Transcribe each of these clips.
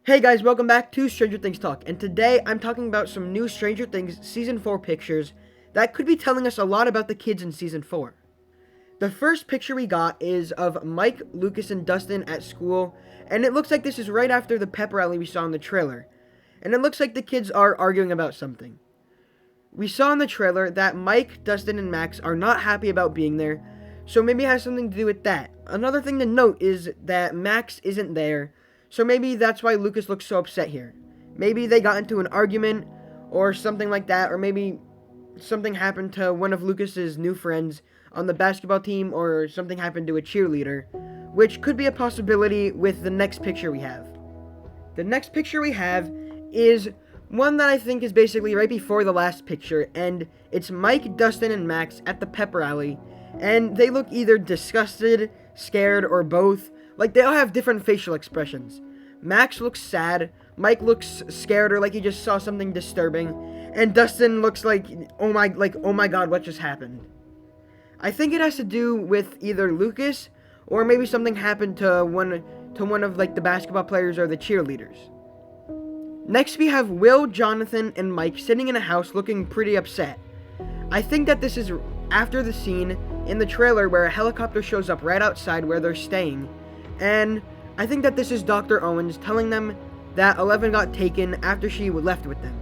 Hey guys, welcome back to Stranger Things Talk, and today I'm talking about some new Stranger Things Season 4 pictures that could be telling us a lot about the kids in Season 4. The first picture we got is of Mike, Lucas, and Dustin at school, and it looks like this is right after the pep rally we saw in the trailer, and it looks like the kids are arguing about something. We saw in the trailer that Mike, Dustin, and Max are not happy about being there, so maybe it has something to do with that. Another thing to note is that Max isn't there, so maybe that's why Lucas looks so upset here. Maybe they got into an argument or something like that, or maybe something happened to one of Lucas's new friends on the basketball team, or something happened to a cheerleader, which could be a possibility with the next picture we have. The next picture we have is one that I think is basically right before the last picture, and it's Mike, Dustin, and Max at the pep rally, and they look either disgusted, scared, or both. Like, they all have different facial expressions. Max looks sad, Mike looks scared or like he just saw something disturbing, and Dustin looks like, oh my god, what just happened? I think it has to do with either Lucas, or maybe something happened to one of like the basketball players or the cheerleaders. Next we have Will, Jonathan, and Mike sitting in a house looking pretty upset. I think that this is after the scene in the trailer where a helicopter shows up right outside where they're staying, and I think that this is Dr. Owens telling them that Eleven got taken after she left with them.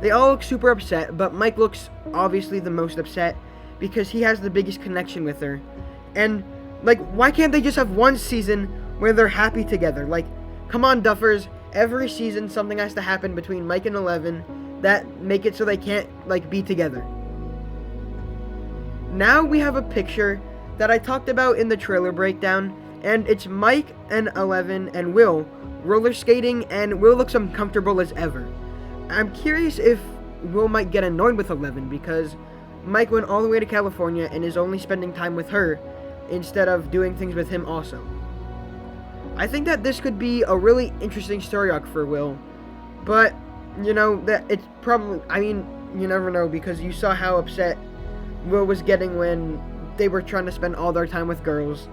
They all look super upset, but Mike looks obviously the most upset because he has the biggest connection with her. And, like, why can't they just have one season where they're happy together? Like, come on, Duffers, every season something has to happen between Mike and Eleven that make it so they can't, like, be together. Now we have a picture that I talked about in the trailer breakdown, and it's Mike and Eleven and Will roller skating, and Will looks uncomfortable as ever. I'm curious if Will might get annoyed with Eleven because Mike went all the way to California and is only spending time with her instead of doing things with him also. I think that this could be a really interesting story arc for Will, but you know that it's probably, I mean, you never know because you saw how upset Will was getting when they were trying to spend all their time with girls.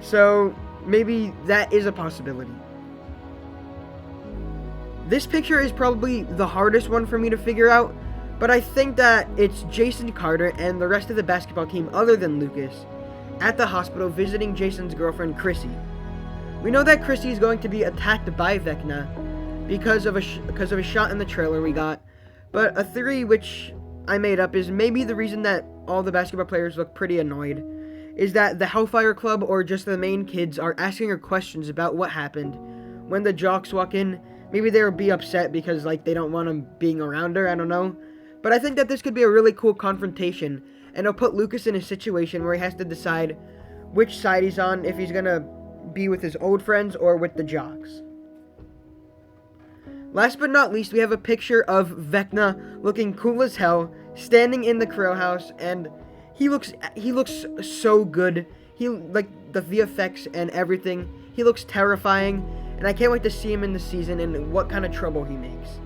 So maybe that is a possibility. This picture is probably the hardest one for me to figure out, but I think that it's Jason Carter and the rest of the basketball team other than Lucas at the hospital visiting Jason's girlfriend Chrissy. We know that Chrissy is going to be attacked by Vecna because of a shot in the trailer we got, but a theory which I made up is maybe the reason that all the basketball players look pretty annoyed is that the Hellfire Club or just the main kids are asking her questions about what happened. When the jocks walk in, maybe they'll be upset because like they don't want them being around her, I don't know. But I think that this could be a really cool confrontation, and it'll put Lucas in a situation where he has to decide which side he's on, if he's gonna be with his old friends or with the jocks. Last but not least, we have a picture of Vecna looking cool as hell, standing in the Krill house, and he looks so good. He, like, the VFX and everything, he looks terrifying, and I can't wait to see him in the season and what kind of trouble he makes.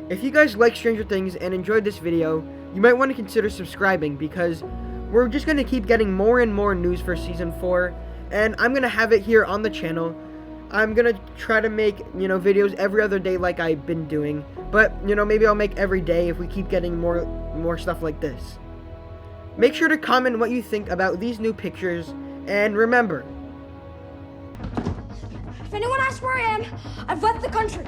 If you guys like Stranger Things and enjoyed this video, you might want to consider subscribing because we're just going to keep getting more and more news for Season 4, and I'm going to have it here on the channel. I'm going to try to make, videos every other day like I've been doing, but, maybe I'll make every day if we keep getting more stuff like this. Make sure to comment what you think about these new pictures, and remember, if anyone asks where I am, I've left the country.